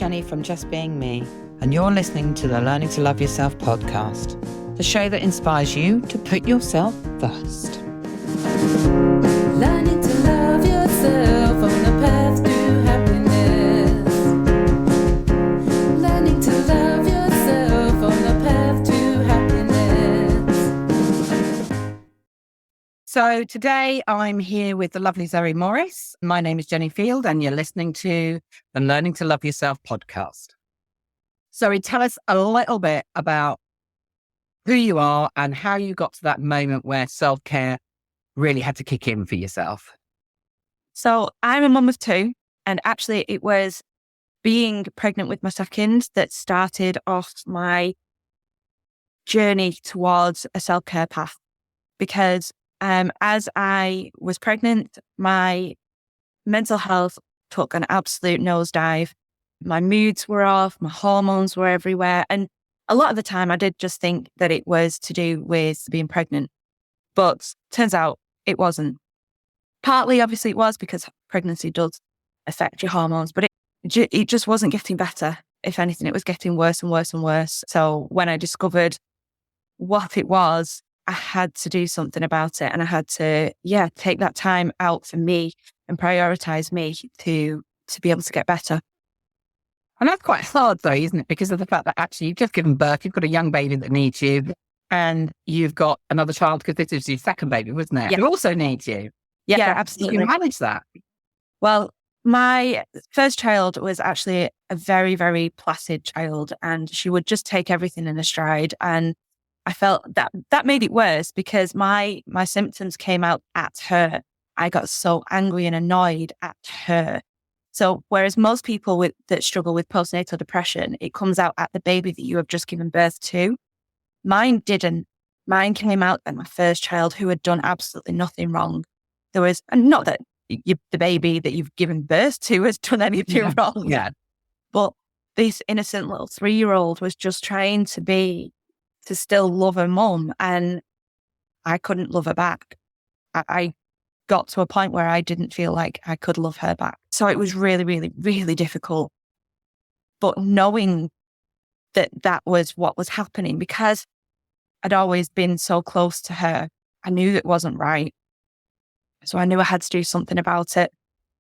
Jenny from Just Being Me, and you're listening to the Learning to Love Yourself podcast, the show that inspires you to put yourself first. Learning to love yourself on the path to happiness. Learning to love yourself on the path to happiness. So today I'm here with the lovely Zoe Morris. My name is Jenny Field, and you're listening to the Learning to Love Yourself podcast. Zoe, tell us a little bit about who you are and how you got to that moment where self-care really had to kick in for yourself. So I'm a mum of two, and actually it was being pregnant with my second that started off my journey towards a self-care path. Because as I was pregnant, my mental health took an absolute nosedive. My moods were off, my hormones were everywhere. And a lot of the time I did just think that it was to do with being pregnant. But turns out it wasn't. Partly, obviously, it was because pregnancy does affect your hormones, but it just wasn't getting better. If anything, it was getting worse and worse and worse. So when I discovered what it was, I had to do something about it. And I had to, take that time out for me and prioritize me to be able to get better. And that's quite hard though, isn't it? Because of the fact that actually you've just given birth, you've got a young baby that needs you, and you've got another child because this is your second baby, wasn't it? Yeah. Who also needs you. Yeah, So absolutely. you manage that. Well, my first child was actually a very, very placid child, and she would just take everything in a stride. And I felt that made it worse because my symptoms came out at her. I got so angry and annoyed at her. So whereas most people that struggle with postnatal depression, it comes out at the baby that you have just given birth to. Mine didn't. Mine came out at my first child, who had done absolutely nothing wrong. There was, and not that the baby that you've given birth to has done anything wrong. Yeah. But this innocent little 3-year-old was just trying to still love her mum, and I couldn't love her back. I got to a point where I didn't feel like I could love her back. So it was really, really, really difficult. But knowing that was what was happening, because I'd always been so close to her, I knew it wasn't right. So I knew I had to do something about it.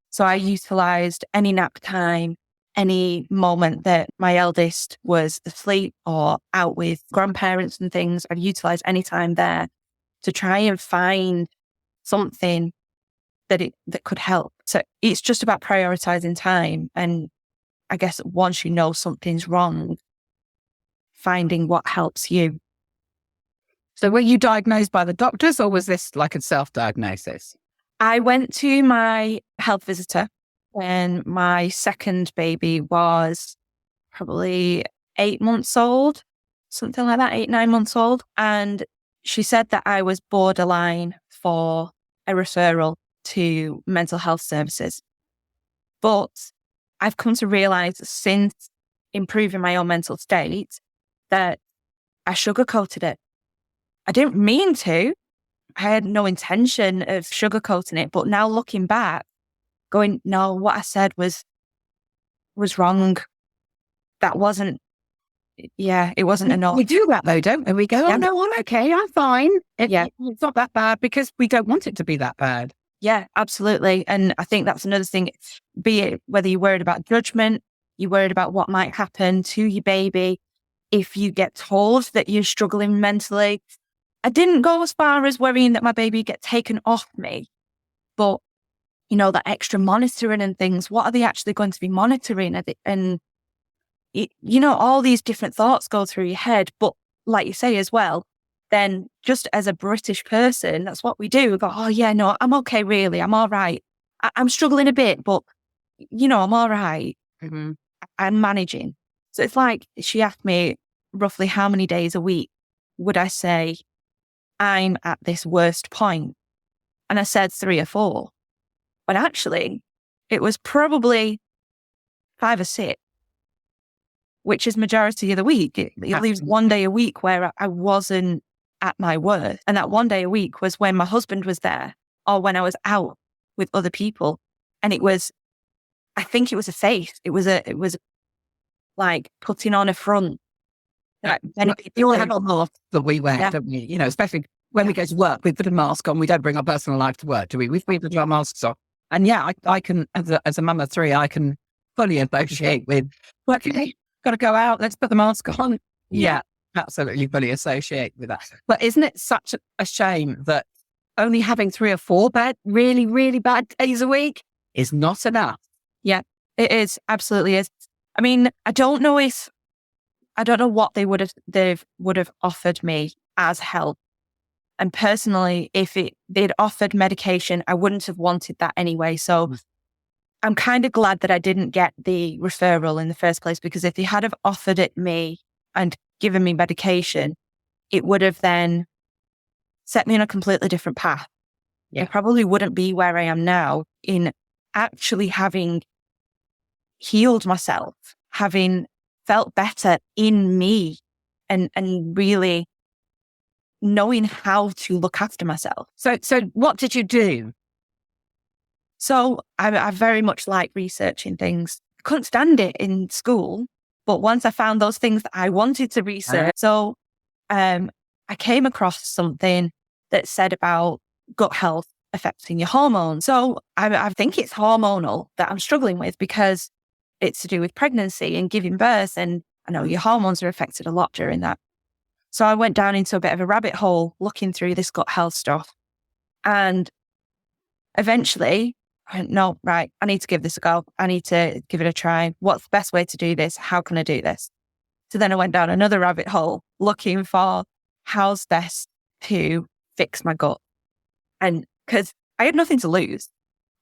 So I utilized any nap time, any moment that my eldest was asleep or out with grandparents and things. I'd utilize any time there to try and find something that could help. So it's just about prioritizing time. And I guess once you know something's wrong, finding what helps you. So were you diagnosed by the doctors, or was this like a self-diagnosis? I went to my health visitor when my second baby was probably 8 months old, something like that, 8-9 months old. And she said that I was borderline for a referral to mental health services. But I've come to realize since improving my own mental state that I sugarcoated it. I didn't mean to. I had no intention of sugarcoating it. But now looking back, going, no, what I said was wrong. That wasn't, it wasn't enough. We do that though, don't we? We go, Yeah. oh no, I'm okay, I'm fine. Yeah. It's not that bad because we don't want it to be that bad. Yeah, absolutely. And I think that's another thing, be it whether you're worried about judgment, you're worried about what might happen to your baby. If you get told that you're struggling mentally, I didn't go as far as worrying that my baby get taken off me, but that extra monitoring and things, what are they actually going to be monitoring? And all these different thoughts go through your head. But like you say as well, then just as a British person, that's what we do. We go, oh yeah, no, I'm okay, really. I'm all right. I'm struggling a bit, but I'm all right. Mm-hmm. I'm managing. So it's like she asked me roughly how many days a week would I say I'm at this worst point? And I said 3 or 4. But actually, it was probably 5 or 6, which is majority of the week. It leaves one day a week where I wasn't at my worst. And that one day a week was when my husband was there or when I was out with other people. And I think it was a phase. It was like putting on a front. Like, many people You all do. have a mask that we wear, Yeah. don't we? You know, especially when we go to work, we put a mask on. We don't bring our personal life to work, do we? We put our masks on. And yeah, I can, as a mum of three, I can fully associate with, okay, got to go out, let's put the mask on. Yeah, absolutely fully associate with that. But isn't it such a shame that only having 3 or 4 really, really bad days a week is not enough? Yeah, it is. Absolutely is. I mean, I don't know what they would have offered me as help. And personally, if they'd offered medication, I wouldn't have wanted that anyway. So I'm kind of glad that I didn't get the referral in the first place, because if they had have offered it me and given me medication, it would have then set me on a completely different path. Yeah. I probably wouldn't be where I am now in actually having healed myself, having felt better in me, and really knowing how to look after myself. So what did you do? So I very much like researching things. I couldn't stand it in school, but once I found those things that I wanted to research, so I came across something that said about gut health affecting your hormones. So I think it's hormonal that I'm struggling with, because it's to do with pregnancy and giving birth. And I know your hormones are affected a lot during that. So I went down into a bit of a rabbit hole looking through this gut health stuff. And eventually, I went, no, right, I need to give this a go. I need to give it a try. What's the best way to do this? How can I do this? So then I went down another rabbit hole looking for how's best to fix my gut. And because I had nothing to lose,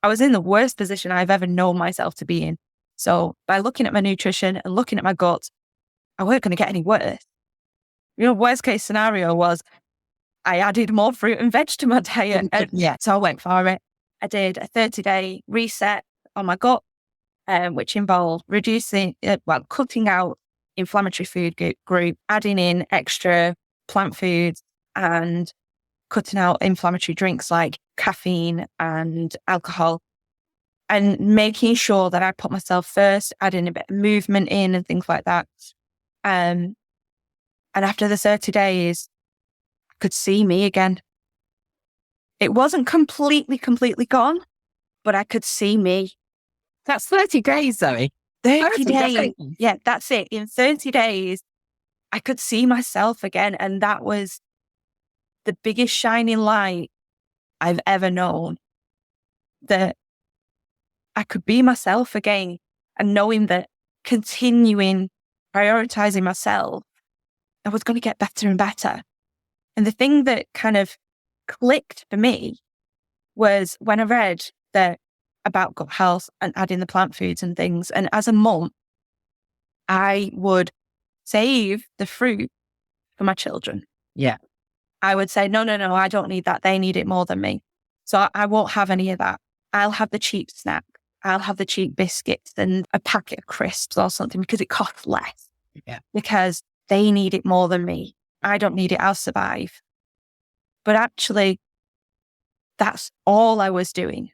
I was in the worst position I've ever known myself to be in. So by looking at my nutrition and looking at my gut, I weren't going to get any worse. You know, worst case scenario was I added more fruit and veg to my diet. Yeah. So I went for it. I did a 30-day reset on my gut, which involved cutting out inflammatory food group, adding in extra plant foods, and cutting out inflammatory drinks like caffeine and alcohol, and making sure that I put myself first, adding a bit of movement in and things like that. And after the 30 days, I could see me again. It wasn't completely gone, but I could see me. That's 30 days, Zoe. 30 days. days. Yeah, that's it. In 30 days, I could see myself again. And that was the biggest shining light I've ever known, that I could be myself again, and knowing that continuing prioritizing myself, I was going to get better and better. And the thing that kind of clicked for me was when I read that about gut health and adding the plant foods and things. And as a mum, I would save the fruit for my children. Yeah. I would say, no, I don't need that. They need it more than me. So I won't have any of that. I'll have the cheap snack. I'll have the cheap biscuits and a packet of crisps or something, because it costs less. Yeah. Because they need it more than me. I don't need it. I'll survive. But actually, that's all I was doing,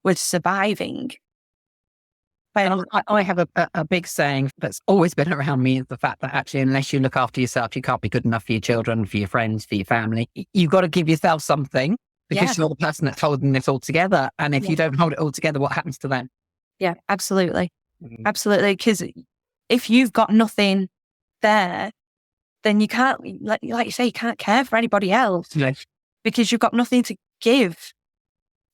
was surviving. But I have a big saying that's always been around me, is the fact that actually, unless you look after yourself, you can't be good enough for your children, for your friends, for your family. You've got to give yourself something, because you're the person that's holding this all together. And if you don't hold it all together, what happens to them? Yeah, absolutely. Absolutely. Because if you've got nothing there, then you can't, like you say, you can't care for anybody else, because you've got nothing to give.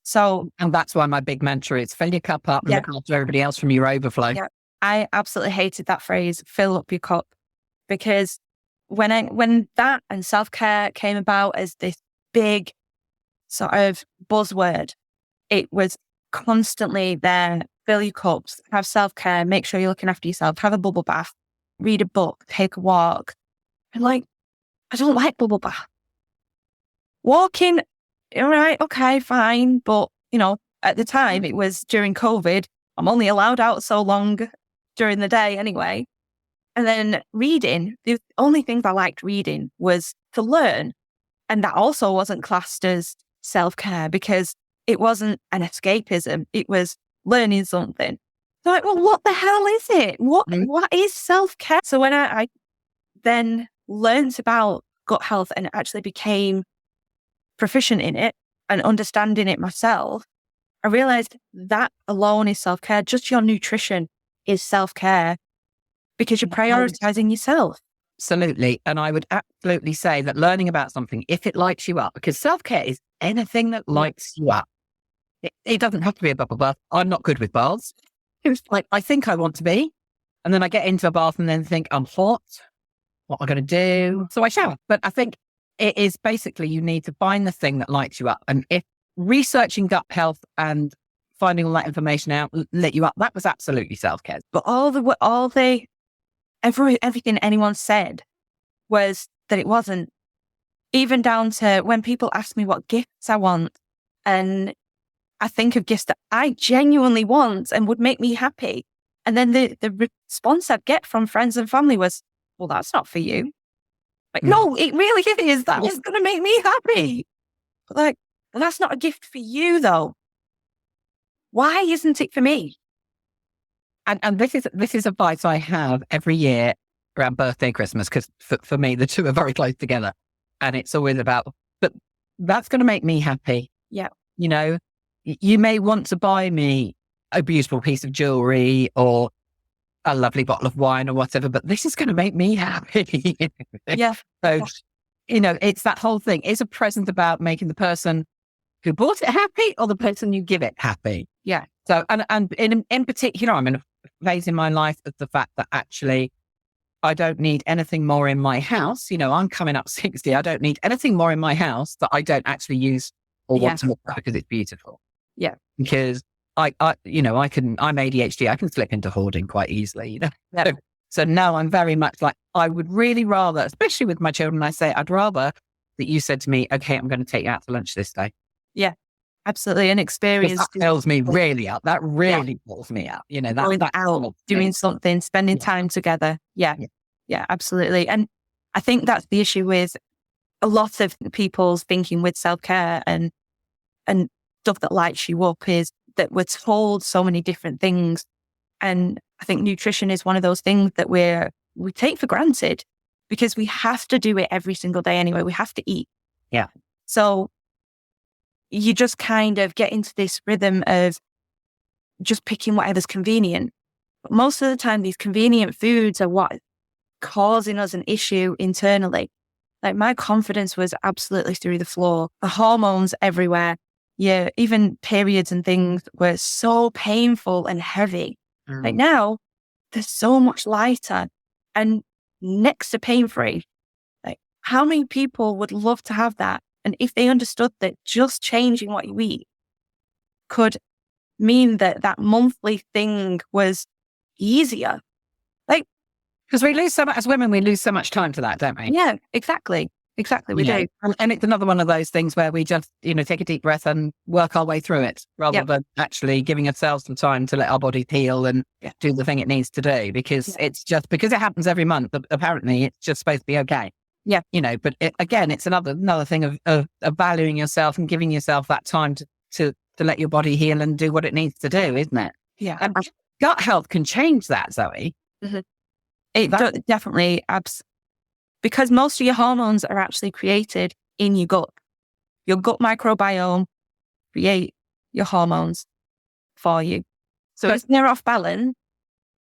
So, and that's why my big mantra is fill your cup up and look after everybody else from your overflow. Yeah, I absolutely hated that phrase, fill up your cup, because when that and self-care came about as this big sort of buzzword, it was constantly there. Fill your cups, have self-care, make sure you're looking after yourself, have a bubble bath, read a book, take a walk. And I don't like bubble bath. Walking, all right, okay, fine. But, at the time, it was during COVID. I'm only allowed out so long during the day anyway. And then reading, the only things I liked reading was to learn. And that also wasn't classed as self-care, because it wasn't an escapism. It was learning something. Like, well, what the hell is it? What Mm. what is self-care? So when I then learned about gut health and actually became proficient in it and understanding it myself, I realized that alone is self-care. Just your nutrition is self-care because you're prioritizing yourself. Absolutely. And I would absolutely say that learning about something, if it lights you up, because self-care is anything that lights you up. It doesn't have to be a bubble bath. I'm not good with baths. It's like, I think I want to be. And then I get into a bath and then think, I'm hot. What am I going to do? So I shower. But I think it is basically you need to find the thing that lights you up. And if researching gut health and finding all that information out lit you up, that was absolutely self-care. But everything anyone said was that it wasn't. Even down to when people ask me what gifts I want, and I think of gifts that I genuinely want and would make me happy. And then the response I'd get from friends and family was, well, that's not for you. Like, no, it really is. That is going to make me happy. But like, well, that's not a gift for you though. Why isn't it for me? And this is advice I have every year around birthday, Christmas, because for me, the two are very close together. And it's always about, but that's going to make me happy. Yeah. You know, you may want to buy me a beautiful piece of jewelry or a lovely bottle of wine or whatever, but this is going to make me happy. Yeah. So, you know, it's that whole thing. Is a present about making the person who bought it happy or the person you give it happy? Yeah. So, and in particular, I'm in a phase in my life of the fact that actually I don't need anything more in my house. You know, I'm coming up 60. I don't need anything more in my house that I don't actually use or want to look at because it's beautiful. Yeah. Because I'm ADHD. I can slip into hoarding quite easily, you know. Yeah. So now I'm very much like, I would really rather, especially with my children, I say, I'd rather that you said to me, okay, I'm going to take you out to lunch this day. Yeah. Absolutely. An experience. That fills me really up. That really fills me up. You know, Going that out, doing something, spending time together. Yeah. Yeah, absolutely. And I think that's the issue with a lot of people's thinking with self-care and stuff that lights you up is that we're told so many different things. And I think nutrition is one of those things that we take for granted because we have to do it every single day anyway. We have to eat. Yeah. So you just kind of get into this rhythm of just picking whatever's convenient. But most of the time, these convenient foods are what causing us an issue internally. Like my confidence was absolutely through the floor. The hormones everywhere. Yeah, even periods and things were so painful and heavy. Like now, they're so much lighter and next to pain-free. Like how many people would love to have that? And if they understood that just changing what you eat could mean that monthly thing was easier. Like, because we lose so much, as women, we lose so much time to that, don't we? yeah, exactly. We do. And it's another one of those things where we just, you know, take a deep breath and work our way through it rather than actually giving ourselves some time to let our body heal and do the thing it needs to do because it's just, because it happens every month, apparently it's just supposed to be okay. Yeah. You know, but again, it's another thing of valuing yourself and giving yourself that time to let your body heal and do what it needs to do, isn't it? Yeah. And gut health can change that, Zoe. Mm-hmm. It definitely, because most of your hormones are actually created in your gut. Your gut microbiome create your hormones for you. So if they're off balance,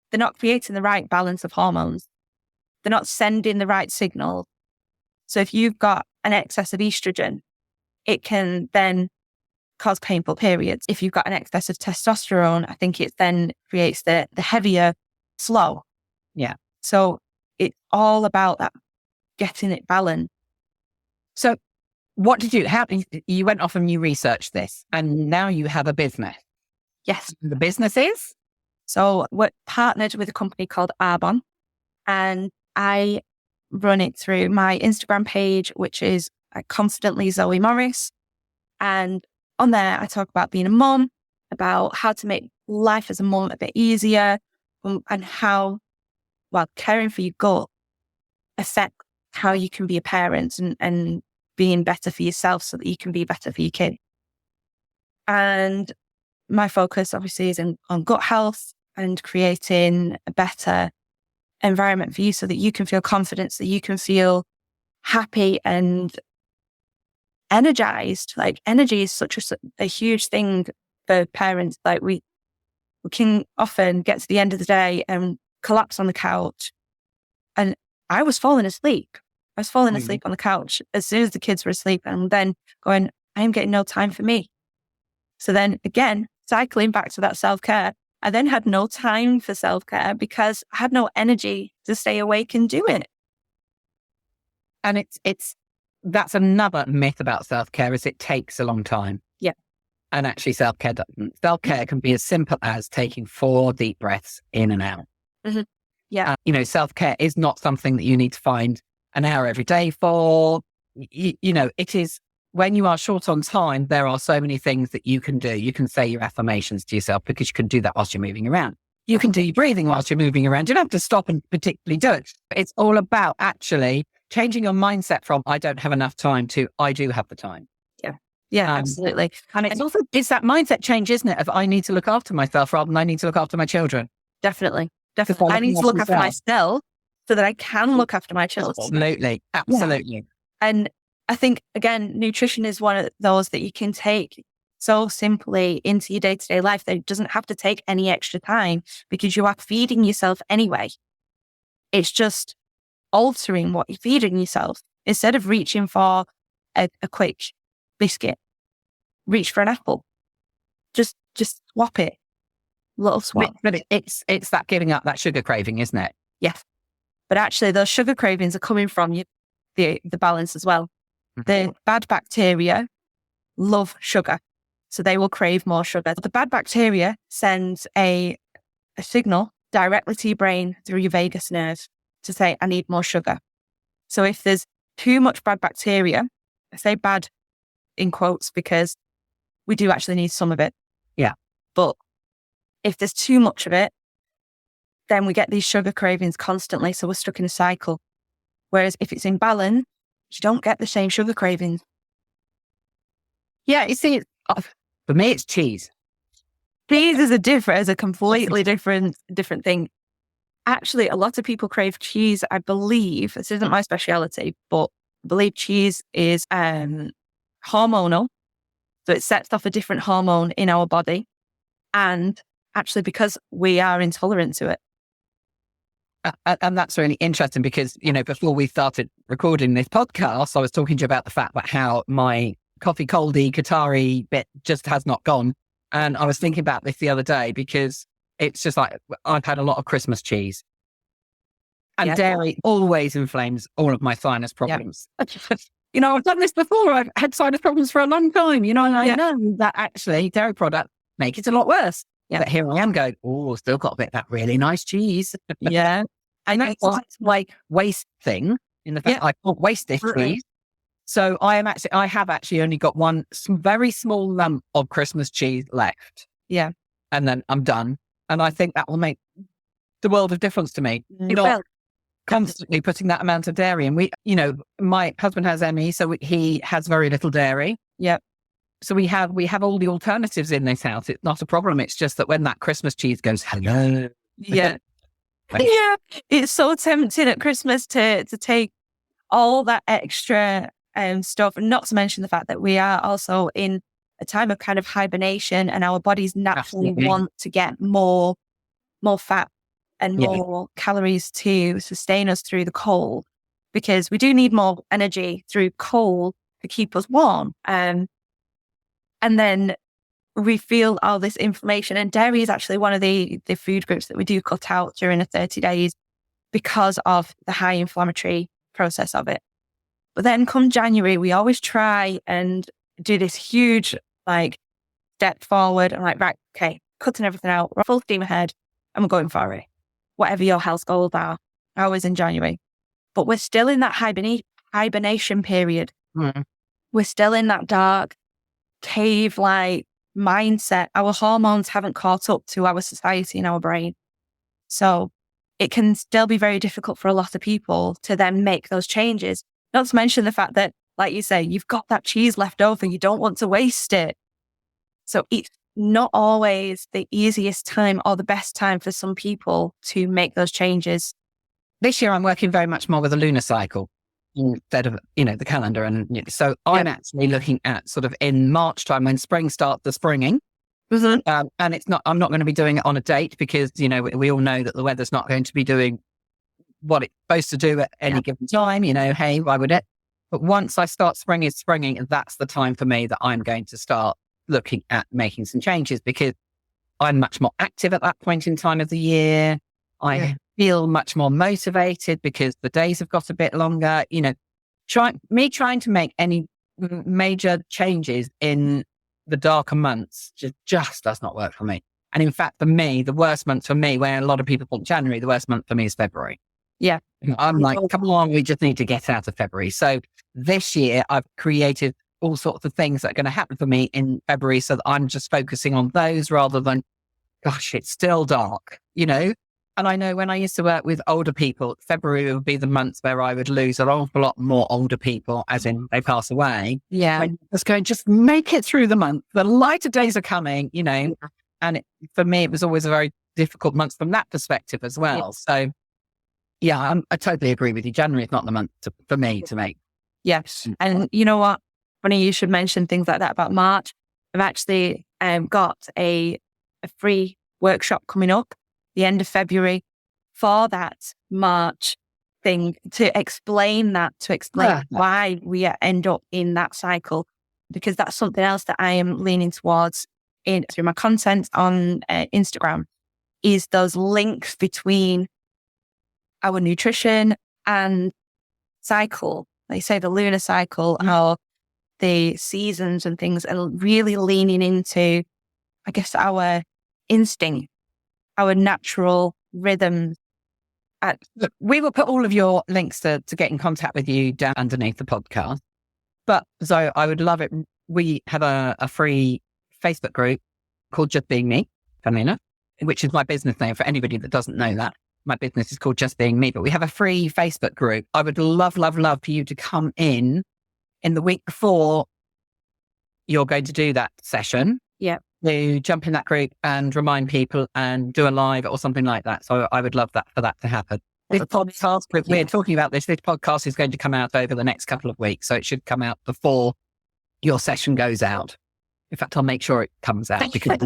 they're not creating the right balance of hormones. They're not sending the right signal. So if you've got an excess of estrogen, it can then cause painful periods. If you've got an excess of testosterone, I think it then creates the heavier flow. Yeah. So it's all about that, getting it balanced. So what did you went off and you researched this and now you have a business. Yes. The business is? So we're partnered with a company called Arbon and I run it through my Instagram page, which is constantly Zoe Morris. And on there, I talk about being a mom, about how to make life as a mom a bit easier and how, caring for your gut affects how you can be a parent and being better for yourself so that you can be better for your kid. And my focus obviously is on gut health and creating a better environment for you so that you can feel confident, so that you can feel happy and energized. Like energy is such a huge thing for parents. Like we can often get to the end of the day and collapse on the couch. And I was falling asleep. I was falling asleep on the couch as soon as the kids were asleep, and then going, I am getting no time for me. So then again, cycling back to that self-care, I then had no time for self-care because I had no energy to stay awake and do it. And that's another myth about self-care, is it takes a long time. Yeah. And actually self-care doesn't. Self-care can be as simple as taking 4 deep breaths in and out. Mm-hmm. Yeah. Self-care is not something that you need to find an hour every day for. It is, when you are short on time, there are so many things that you can do. You can say your affirmations to yourself because you can do that whilst you're moving around. You can do your breathing whilst you're moving around. You don't have to stop and particularly do it. It's all about actually changing your mindset from I don't have enough time to I do have the time. Yeah, absolutely. And it's that mindset change, isn't it? Of I need to look after myself rather than I need to look after my children. Definitely. I need to look after myself so that I can look after my children. Absolutely. Absolutely. Yeah. And I think, again, nutrition is one of those that you can take so simply into your day-to-day life that it doesn't have to take any extra time because you are feeding yourself anyway. It's just altering what you're feeding yourself. Instead of reaching for a quick biscuit, reach for an apple. Just swap it. Little swap. But it's that giving up that sugar craving, isn't it? Yes. But actually those sugar cravings are coming from the balance as well. The bad bacteria love sugar, so they will crave more sugar. The bad bacteria sends a signal directly to your brain through your vagus nerve to say, I need more sugar. So if there's too much bad bacteria, I say bad in quotes because we do actually need some of it. Yeah. But if there's too much of it, then we get these sugar cravings constantly. So we're stuck in a cycle. Whereas if it's in balance, you don't get the same sugar cravings. Yeah, you see, for me, it's cheese. Cheese is a completely different thing. Actually, a lot of people crave cheese. I believe, this isn't my speciality, but I believe cheese is hormonal. So it sets off a different hormone in our body. And actually, because we are intolerant to it. And that's really interesting because, before we started recording this podcast, I was talking to you about the fact that how my coffee coldy Qatari bit just has not gone. And I was thinking about this the other day because it's just like, I've had a lot of Christmas cheese and dairy always inflames all of my sinus problems. Yeah. I've done this before. I've had sinus problems for a long time, and I know that actually dairy products make it a lot worse. Yeah. But here I am going, still got a bit of that really nice cheese. Yeah. And that's my waste thing in the fact I can't waste this cheese. So I have actually only got one very small lump of Christmas cheese left. Yeah. And then I'm done. And I think that will make the world of difference to me. Constantly putting that amount of dairy. And my husband has ME, so he has very little dairy. Yeah. So we have all the alternatives in this house. It's not a problem. It's just that when that Christmas cheese goes, hello. Yeah. Yeah. It's so tempting at Christmas to take all that extra stuff, and not to mention the fact that we are also in a time of kind of hibernation and our bodies naturally want to get more fat and more calories to sustain us through the cold, because we do need more energy through cold to keep us warm. And then we feel all this inflammation, and dairy is actually one of the food groups that we do cut out during the 30 days because of the high inflammatory process of it. But then come January, we always try and do this huge step forward and right, okay, cutting everything out, we're full steam ahead and we're going for it. Whatever your health goals are, always in January. But we're still in that hibernation period. Mm. We're still in that dark cave-like mindset. Our hormones haven't caught up to our society and our brain. So it can still be very difficult for a lot of people to then make those changes. Not to mention the fact that, like you say, you've got that cheese left over. You don't want to waste it. So not always the easiest time or the best time for some people to make those changes. This year, I'm working very much more with a lunar cycle instead of, the calendar. And so I'm actually looking at sort of in March time when spring starts, the springing. Mm-hmm. And I'm not going to be doing it on a date because, we all know that the weather's not going to be doing what it's supposed to do at any given time. Hey, why would it? But once I start springing, that's the time for me that I'm going to start looking at making some changes because I'm much more active at that point in time of the year. I feel much more motivated because the days have got a bit longer. Trying to make any major changes in the darker months just does not work for me. And in fact, for me, the worst month for me, where a lot of people think January, the worst month for me is February. Yeah. I'm like, come on, we just need to get out of February. So this year I've created all sorts of things that are going to happen for me in February so that I'm just focusing on those rather than, gosh, it's still dark, And I know when I used to work with older people, February would be the month where I would lose an awful lot more older people, as in they pass away. Yeah. Just make it through the month. The lighter days are coming, And for me, it was always a very difficult month from that perspective as well. So, I totally agree with you. January is not the month for me to make. Yes. And you know what? Funny you should mention things like that about March. I've actually got a free workshop coming up the end of February for that March thing to explain why we end up in that cycle, because that's something else that I am leaning towards through my content on Instagram is those links between our nutrition and cycle. They say the lunar cycle, how the seasons and things are really leaning into, I guess, our instinct, our natural rhythms. Look, we will put all of your links to get in contact with you down underneath the podcast. But Zoe, I would love it. We have a free Facebook group called Just Being Me, funnily enough, which is my business name for anybody that doesn't know that. My business is called Just Being Me, but we have a free Facebook group. I would love, love, love for you to come in the week before you're going to do that session. Yeah. To jump in that group and remind people and do a live or something like that. So I would love for that to happen. This podcast, we're talking about this podcast is going to come out over the next couple of weeks. So it should come out before your session goes out. In fact, I'll make sure it comes out because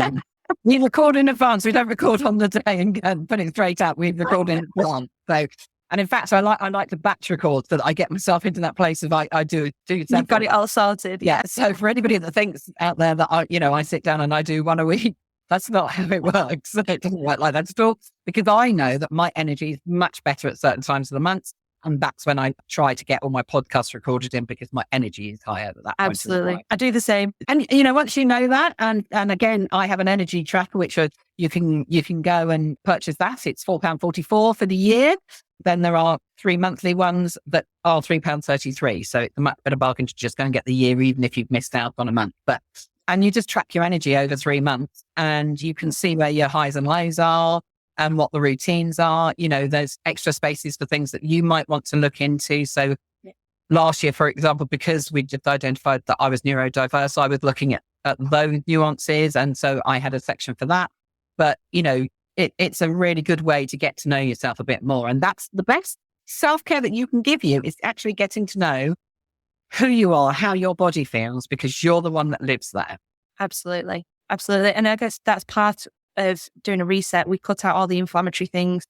we record in advance. We don't record on the day and put it straight out. We record in advance. So, and in fact, I like to batch record so that I get myself into that place of I do. You've got it all sorted. Yeah. So for anybody that thinks out there that I sit down and I do one a week, that's not how it works. It doesn't work like that at all, because I know that my energy is much better at certain times of the month. And that's when I try to get all my podcasts recorded in because my energy is higher at that point. Absolutely. I do the same. And, once you know that, and again, I have an energy tracker, which you can go and purchase that. It's £4.44 for the year. Then there are 3 monthly ones that are £3.33. So it's a much better bargain to just go and get the year, even if you've missed out on a month. And you just track your energy over 3 months and you can see where your highs and lows are and what the routines are. There's extra spaces for things that you might want to look into. So last year, for example, because we just identified that I was neurodiverse, I was looking at those nuances. And so I had a section for that. But, it's a really good way to get to know yourself a bit more. And that's the best self-care that you can give you, is actually getting to know who you are, how your body feels, because you're the one that lives there. Absolutely. Absolutely. And I guess that's part of doing a reset. We cut out all the inflammatory things.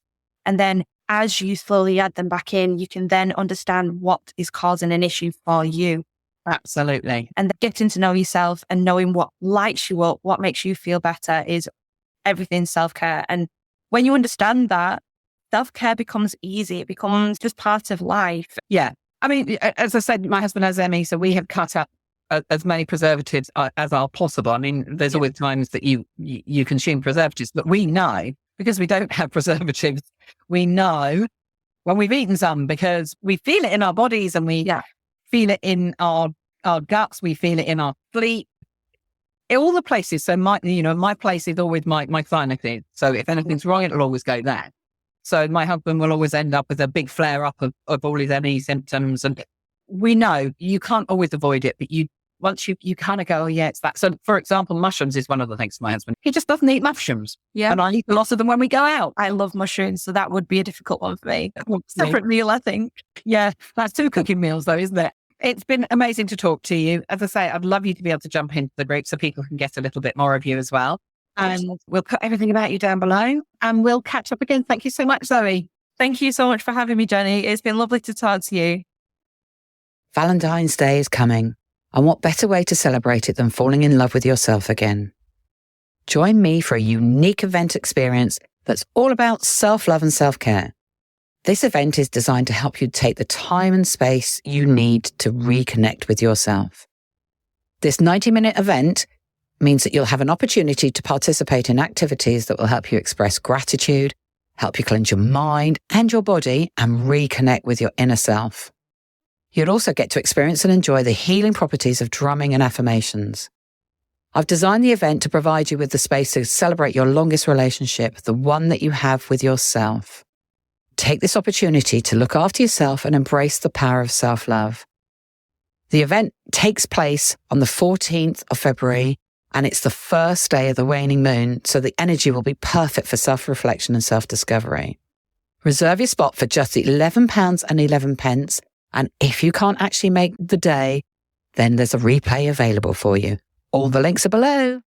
And then as you slowly add them back in, you can then understand what is causing an issue for you. Absolutely. And getting to know yourself and knowing what lights you up, what makes you feel better, is everything self-care. And when you understand that, self-care becomes easy. It becomes just part of life. Yeah. I mean, as I said, my husband has ME, so we have cut out as many preservatives as are possible. I mean, there's always times that you consume preservatives, but we know, because we don't have preservatives, we know when we've eaten some, because we feel it in our bodies and we feel it in our guts, we feel it in our sleep. All the places. So my place is always my sinuses. So if anything's wrong, it'll always go there. So my husband will always end up with a big flare up of all his ME symptoms. And we know you can't always avoid it, but once you kind of go, oh yeah, it's that. So for example, mushrooms is one of the things for my husband. He just doesn't eat mushrooms. Yeah. And I eat a lot of them when we go out. I love mushrooms, so that would be a difficult one for me. Separate meal, I think. Yeah, that's 2 cooking meals though, isn't it? It's been amazing to talk to you. As I say, I'd love you to be able to jump into the group so people can get a little bit more of you as well. And we'll put everything about you down below and we'll catch up again. Thank you so much, Zoe. Thank you so much for having me, Jenny. It's been lovely to talk to you. Valentine's Day is coming, and what better way to celebrate it than falling in love with yourself again? Join me for a unique event experience that's all about self-love and self-care. This event is designed to help you take the time and space you need to reconnect with yourself. This 90-minute event means that you'll have an opportunity to participate in activities that will help you express gratitude, help you cleanse your mind and your body, and reconnect with your inner self. You'll also get to experience and enjoy the healing properties of drumming and affirmations. I've designed the event to provide you with the space to celebrate your longest relationship, the one that you have with yourself. Take this opportunity to look after yourself and embrace the power of self-love. The event takes place on the 14th of February, and it's the first day of the waning moon, so the energy will be perfect for self-reflection and self-discovery. Reserve your spot for just £11.11, and if you can't actually make the day, then there's a replay available for you. All the links are below.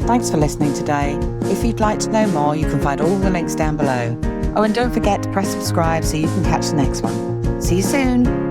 Thanks for listening today. If you'd like to know more, you can find all the links down below. Oh, and don't forget to press subscribe so you can catch the next one. See you soon.